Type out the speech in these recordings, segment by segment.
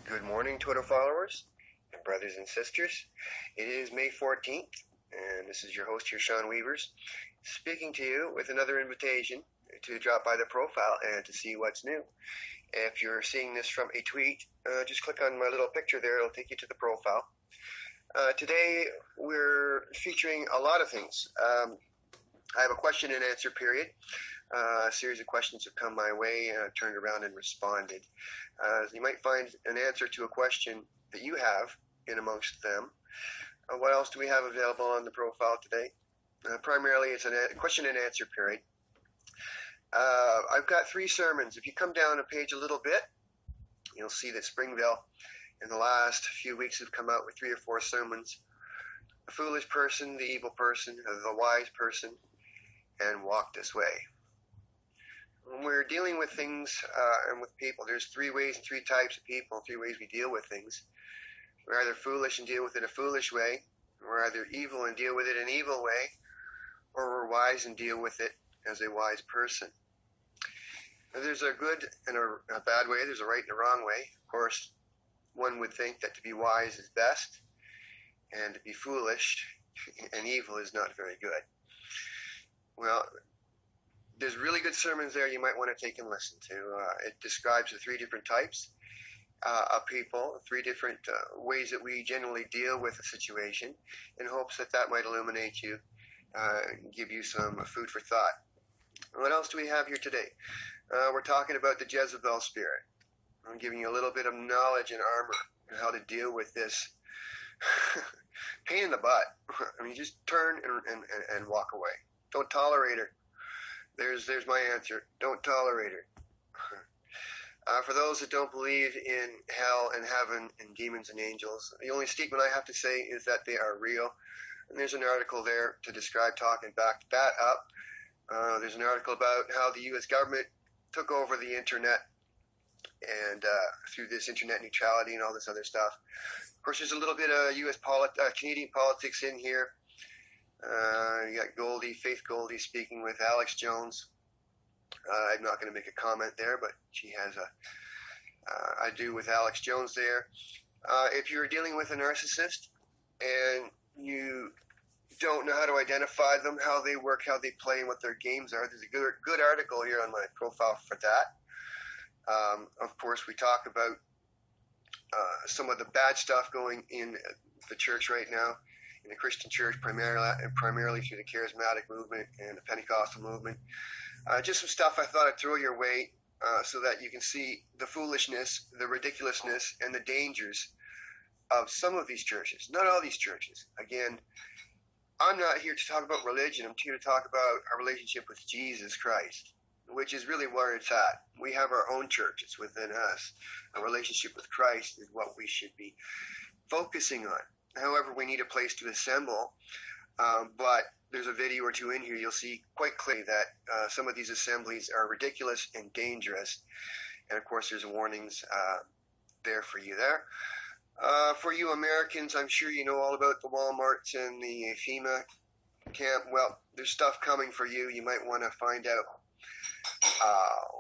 Good morning, Twitter followers and brothers and sisters. It is May 14th, and this is your host here, Sean Weavers, speaking to you with another invitation to drop by the profile and to see what's new. If you're seeing this from a tweet, just click on my little picture there. It'll take you to the profile. Today, we're featuring a lot of things. I have a question and answer period. A series of questions have come my way, and I've turned around and responded. You might find an answer to a question that you have in amongst them. What else do we have available on the profile today? Primarily, it's a question and answer period. I've got 3 sermons. If you come down a page a little bit, you'll see that Springville in the last few weeks have come out with 3 or 4 sermons. The foolish person, the evil person, the wise person, and walk this way. When we're dealing with things and with people, there's 3 ways and 3 types of people, 3 ways we deal with things. We're either foolish and deal with it a foolish way, we're either evil and deal with it an evil way, or we're wise and deal with it as a wise person. Now, there's a good and a bad way, there's a right and a wrong way. Of course, one would think that to be wise is best, and to be foolish and evil is not very good. Well, there's really good sermons there you might want to take and listen to. It describes the 3 different types of people, 3 different ways that we generally deal with a situation, in hopes that that might illuminate you, give you some food for thought. What else do we have here today? We're talking about the Jezebel spirit. I'm giving you a little bit of knowledge and armor on how to deal with this pain in the butt. I mean, just turn and walk away. Don't tolerate her. There's my answer. Don't tolerate her. For those that don't believe in hell and heaven and demons and angels, the only statement I have to say is that they are real. And there's an article there to describe, talk, and back that up. There's an article about how the U.S. government took over the internet and through this internet neutrality and all this other stuff. Of course, there's a little bit of Canadian politics in here. You got Faith Goldie speaking with Alex Jones. I'm not going to make a comment there, but she has I do with Alex Jones there. If you're dealing with a narcissist and you don't know how to identify them, how they work, how they play, and what their games are, there's a good article here on my profile for that. Of course, we talk about some of the bad stuff going in the church right now, in the Christian church, primarily through the charismatic movement and the Pentecostal movement. Just some stuff I thought I'd throw your way so that you can see the foolishness, the ridiculousness, and the dangers of some of these churches. Not all these churches. Again, I'm not here to talk about religion. I'm here to talk about our relationship with Jesus Christ, which is really where it's at. We have our own churches within us. A relationship with Christ is what we should be focusing on. However, we need a place to assemble, but there's a video or 2 in here. You'll see quite clearly that some of these assemblies are ridiculous and dangerous. And, of course, there's warnings there for you there. For you Americans, I'm sure you know all about the Walmarts and the FEMA camp. Well, there's stuff coming for you. You might want to find out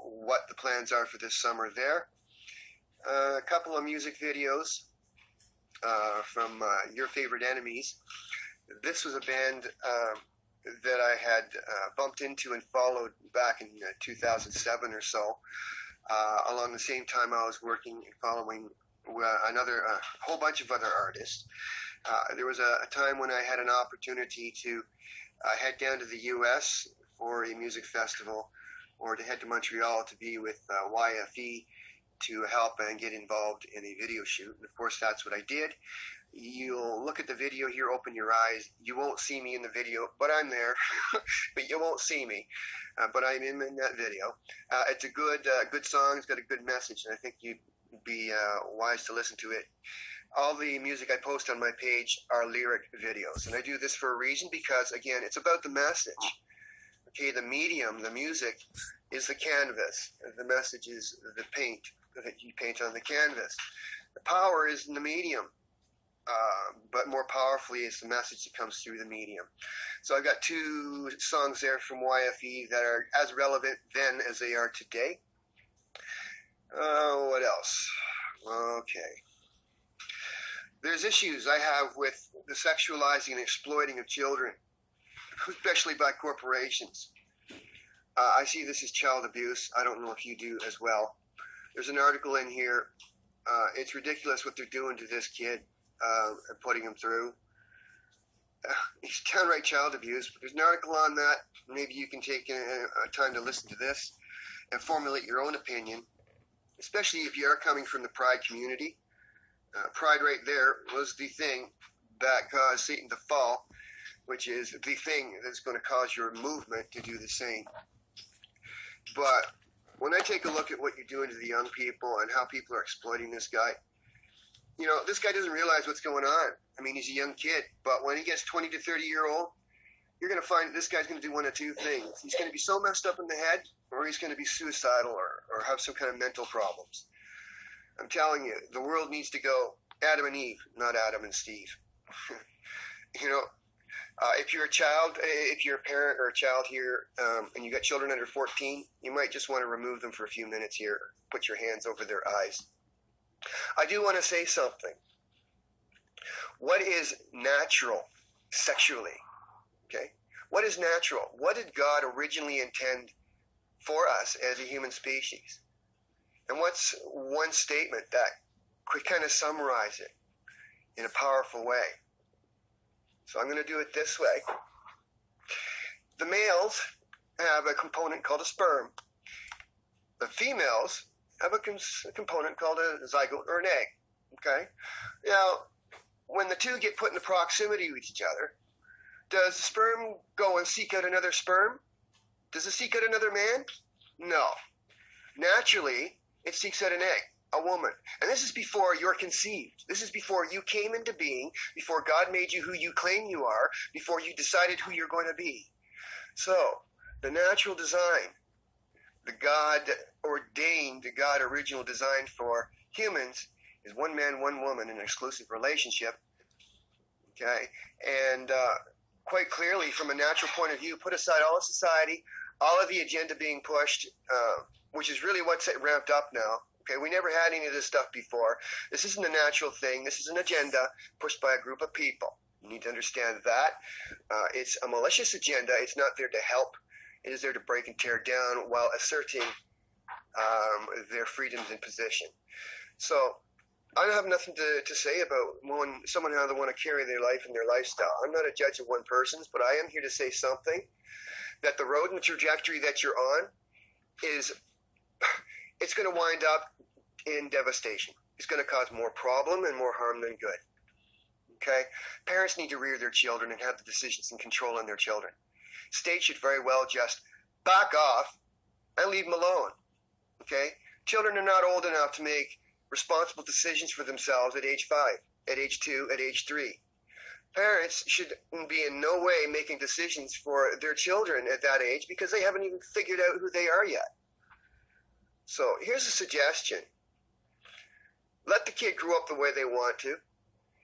what the plans are for this summer there. A couple of music videos from your favorite enemies. This was a band that I had bumped into and followed back in 2007 or so. Along the same time I was working and following a whole bunch of other artists. There was a time when I had an opportunity to head down to the U.S. for a music festival, or to head to Montreal to be with YFE to help and get involved in a video shoot. And of course, that's what I did. You'll look at the video here, open your eyes. You won't see me in the video, but I'm there. But you won't see me, but I'm in that video. It's a good song. It's got a good message, and I think you'd be wise to listen to it. All the music I post on my page are lyric videos, and I do this for a reason, because, again, it's about the message. Okay, the medium, the music, is the canvas. The message is the paint that you paint on the canvas. The power is in the medium, but more powerfully is the message that comes through the medium. So I've got 2 songs there from YFE that are as relevant then as they are today. What else? Okay. There's issues I have with the sexualizing and exploiting of children, especially by corporations. I see this as child abuse. I don't know if you do as well. There's an article in here. It's ridiculous what they're doing to this kid and putting him through. It's downright child abuse. But there's an article on that. Maybe you can take time to listen to this and formulate your own opinion, especially if you are coming from the Pride community. Pride right there was the thing that caused Satan to fall, which is the thing that's going to cause your movement to do the same. But when I take a look at what you're doing to the young people and how people are exploiting this guy, you know, this guy doesn't realize what's going on. I mean, he's a young kid, but when he gets 20 to 30-year-old, you're going to find this guy's going to do one of two things. He's going to be so messed up in the head, or he's going to be suicidal or have some kind of mental problems. I'm telling you, the world needs to go Adam and Eve, not Adam and Steve. You know, if you're a child, if you're a parent or a child here, and you got children under 14, you might just want to remove them for a few minutes here. Put your hands over their eyes. I do want to say something. What is natural sexually? Okay? What is natural? What did God originally intend for us as a human species? And what's one statement that could kind of summarize it in a powerful way? So I'm going to do it this way. The males have a component called a sperm. The females have a component called a zygote or an egg. Okay? Now, when the two get put in proximity with each other, does the sperm go and seek out another sperm? Does it seek out another man? No. Naturally, it seeks out an egg, a woman. And this is before you're conceived. This is before you came into being, before God made you who you claim you are, before you decided who you're going to be. So, the natural design, the God ordained, the God original design for humans is one man, one woman in an exclusive relationship. Okay? And quite clearly, from a natural point of view, put aside all of society, all of the agenda being pushed, which is really what's ramped up now. Okay, we never had any of this stuff before. This isn't a natural thing. This is an agenda pushed by a group of people. You need to understand that. It's a malicious agenda. It's not there to help. It is there to break and tear down while asserting their freedoms and position. So I don't have nothing to say about when someone how they want to carry their life and their lifestyle. I'm not a judge of one person's, but I am here to say something, that the road and the trajectory that you're on is, it's going to wind up in devastation. It's going to cause more problem and more harm than good. Okay? Parents need to rear their children and have the decisions and control on their children. States should very well just back off and leave them alone. Okay? Children are not old enough to make responsible decisions for themselves at age 5, at age 2, at age 3. Parents should be in no way making decisions for their children at that age because they haven't even figured out who they are yet. So here's a suggestion. Let the kid grow up the way they want to,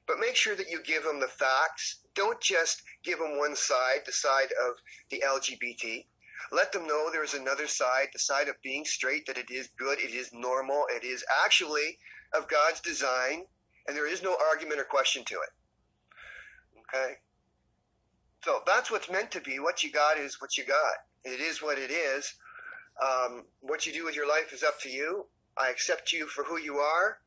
but make sure that you give them the facts. Don't just give them one side, the side of the LGBT. Let them know there's another side, the side of being straight, that it is good, it is normal, it is actually of God's design, and there is no argument or question to it. Okay? So that's what's meant to be. What you got is what you got. It is what it is. What you do with your life is up to you. I accept you for who you are.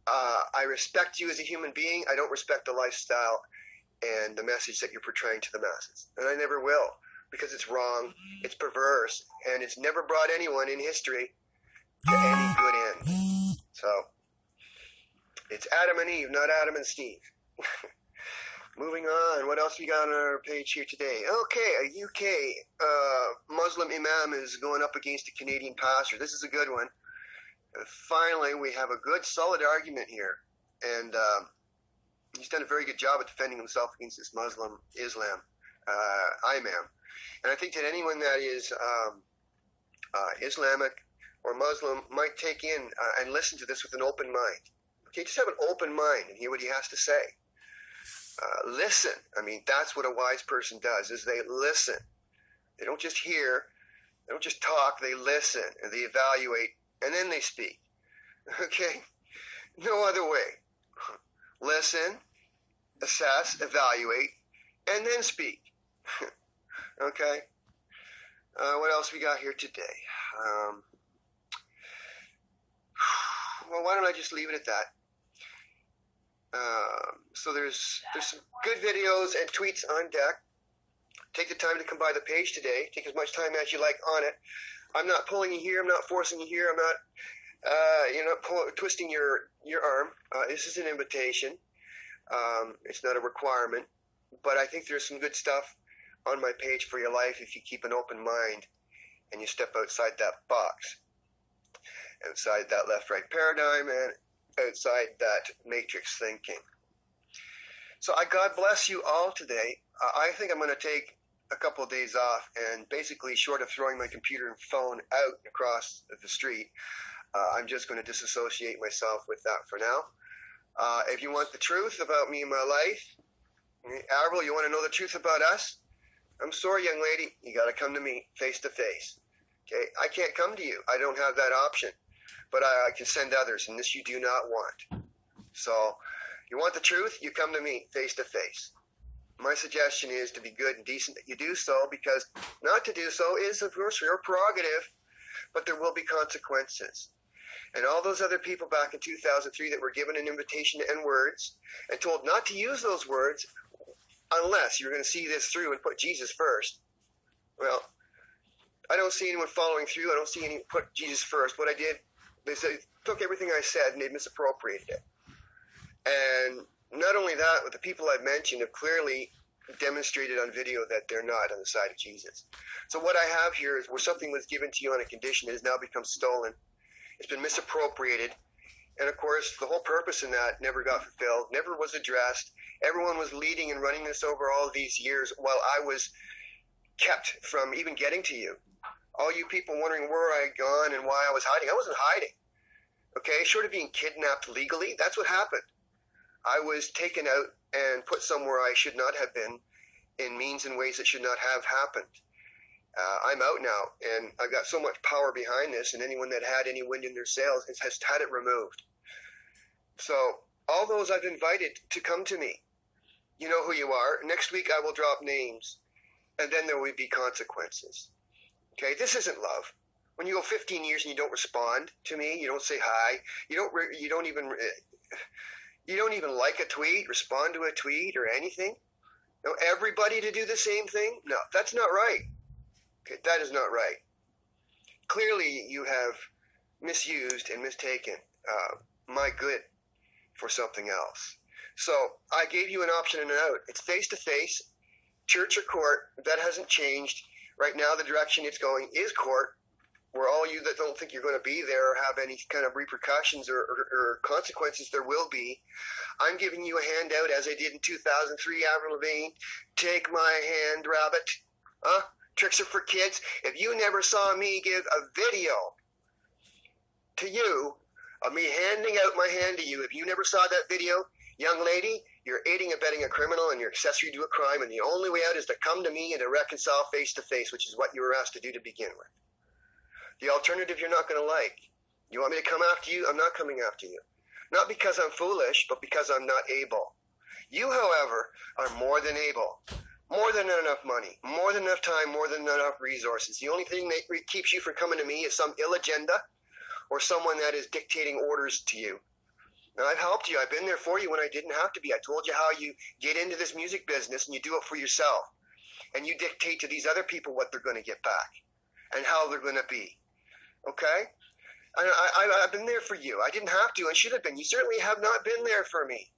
I respect you as a human being. I don't respect the lifestyle and the message that you're portraying to the masses. And I never will, because it's wrong, it's perverse, and it's never brought anyone in history to any good end. So, it's Adam and Eve, not Adam and Steve. Moving on, what else we got on our page here today? Okay, a UK Muslim imam is going up against a Canadian pastor. This is a good one. Finally, we have a good, solid argument here. And he's done a very good job of defending himself against this Muslim Islam, imam. And I think that anyone that is Islamic or Muslim might take in and listen to this with an open mind. Okay, just have an open mind and hear what he has to say. Listen. I mean, that's what a wise person does, is they listen. They don't just hear. They don't just talk. They listen and they evaluate and then they speak. Okay? No other way. Listen, assess, evaluate, and then speak. Okay? What else we got here today? Well, why don't I just leave it at that? So there's some good videos and tweets on deck. Take the time to come by the page today. Take as much time as you like on it. I'm not pulling you here. I'm not forcing you here. I'm not, you're not twisting your arm. This is an invitation. It's not a requirement. But I think there's some good stuff on my page for your life if you keep an open mind and you step outside that box, outside that left-right paradigm, and outside that matrix thinking. So God bless you all today. I think I'm going to take a couple of days off, and basically, short of throwing my computer and phone out across the street, I'm just going to disassociate myself with that for now. If you want the truth about me and my life, Avril, you want to know the truth about us? I'm sorry, young lady, you got to come to me face to face. Okay, I can't come to you. I don't have that option, but I can send others, and this you do not want. So, you want the truth? You come to me face to face. My suggestion is to be good and decent that you do so, because not to do so is, of course, your prerogative, but there will be consequences. And all those other people back in 2003 that were given an invitation to end words and told not to use those words unless you're going to see this through and put Jesus first. Well, I don't see anyone following through. I don't see anyone put Jesus first. What I did, they took everything I said and they misappropriated it. And not only that, but the people I've mentioned have clearly demonstrated on video that they're not on the side of Jesus. So what I have here is where something was given to you on a condition has now become stolen. It's been misappropriated. And, of course, the whole purpose in that never got fulfilled, never was addressed. Everyone was leading and running this over all these years while I was kept from even getting to you. All you people wondering where I had gone and why I was hiding. I wasn't hiding. Okay? Short of being kidnapped legally, that's what happened. I was taken out and put somewhere I should not have been in means and ways that should not have happened. I'm out now, and I've got so much power behind this, and anyone that had any wind in their sails has had it removed. So all those I've invited to come to me, you know who you are. Next week I will drop names, and then there will be consequences. Okay, this isn't love. When you go 15 years and you don't respond to me, you don't say hi, you don't even like a tweet, respond to a tweet or anything. You know, everybody to do the same thing? No, that's not right. Okay, that is not right. Clearly, you have misused and mistaken my good for something else. So I gave you an option and an out. It's face-to-face, church or court. That hasn't changed. Right now, the direction it's going is court, where all you that don't think you're going to be there or have any kind of repercussions or consequences, there will be. I'm giving you a handout, as I did in 2003, Avril Lavigne. Take my hand, rabbit. Huh? Tricks are for kids. If you never saw me give a video to you of me handing out my hand to you, if you never saw that video, young lady, you're aiding and abetting a criminal and you're accessory to a crime, and the only way out is to come to me and to reconcile face to face, which is what you were asked to do to begin with. The alternative you're not going to like. You want me to come after you? I'm not coming after you. Not because I'm foolish, but because I'm not able. You, however, are more than able. More than enough money, more than enough time, more than enough resources. The only thing that keeps you from coming to me is some ill agenda or someone that is dictating orders to you. Now, I've helped you. I've been there for you when I didn't have to be. I told you how you get into this music business and you do it for yourself. And you dictate to these other people what they're going to get back and how they're going to be. Okay? And I've been there for you. I didn't have to and should have been. You certainly have not been there for me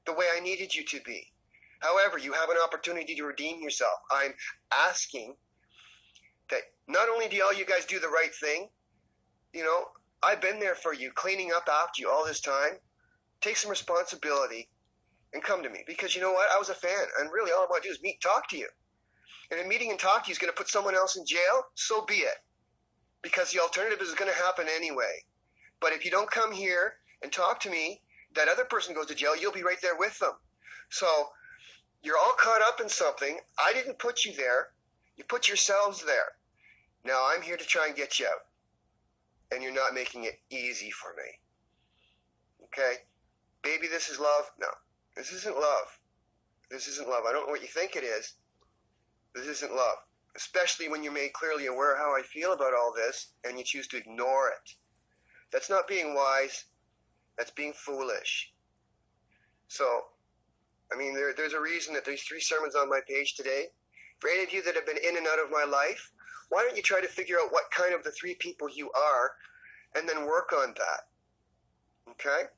the way I needed you to be. However, you have an opportunity to redeem yourself. I'm asking that not only do all you guys do the right thing, you know, I've been there for you, cleaning up after you all this time. Take some responsibility and come to me. Because you know what? I was a fan, and really all I want to do is meet and talk to you. And a meeting and talk to you is going to put someone else in jail, so be it. Because the alternative is going to happen anyway. But if you don't come here and talk to me, that other person goes to jail, you'll be right there with them. So you're all caught up in something. I didn't put you there. You put yourselves there. Now I'm here to try and get you out. And you're not making it easy for me. Okay? Baby, this is love? No. This isn't love. This isn't love. I don't know what you think it is. This isn't love. Especially when you're made clearly aware how I feel about all this and you choose to ignore it. That's not being wise. That's being foolish. So, I mean, there's a reason that there's 3 sermons on my page today. For any of you that have been in and out of my life, why don't you try to figure out what kind of the 3 people you are and then work on that? Okay?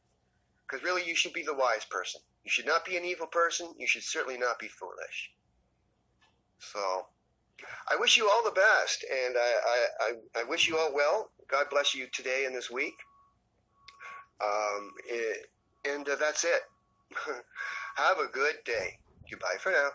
Because really you should be the wise person. You should not be an evil person. You should certainly not be foolish. So, I wish you all the best, and I wish you all well. God bless you today and this week. And that's it. Have a good day. Goodbye for now.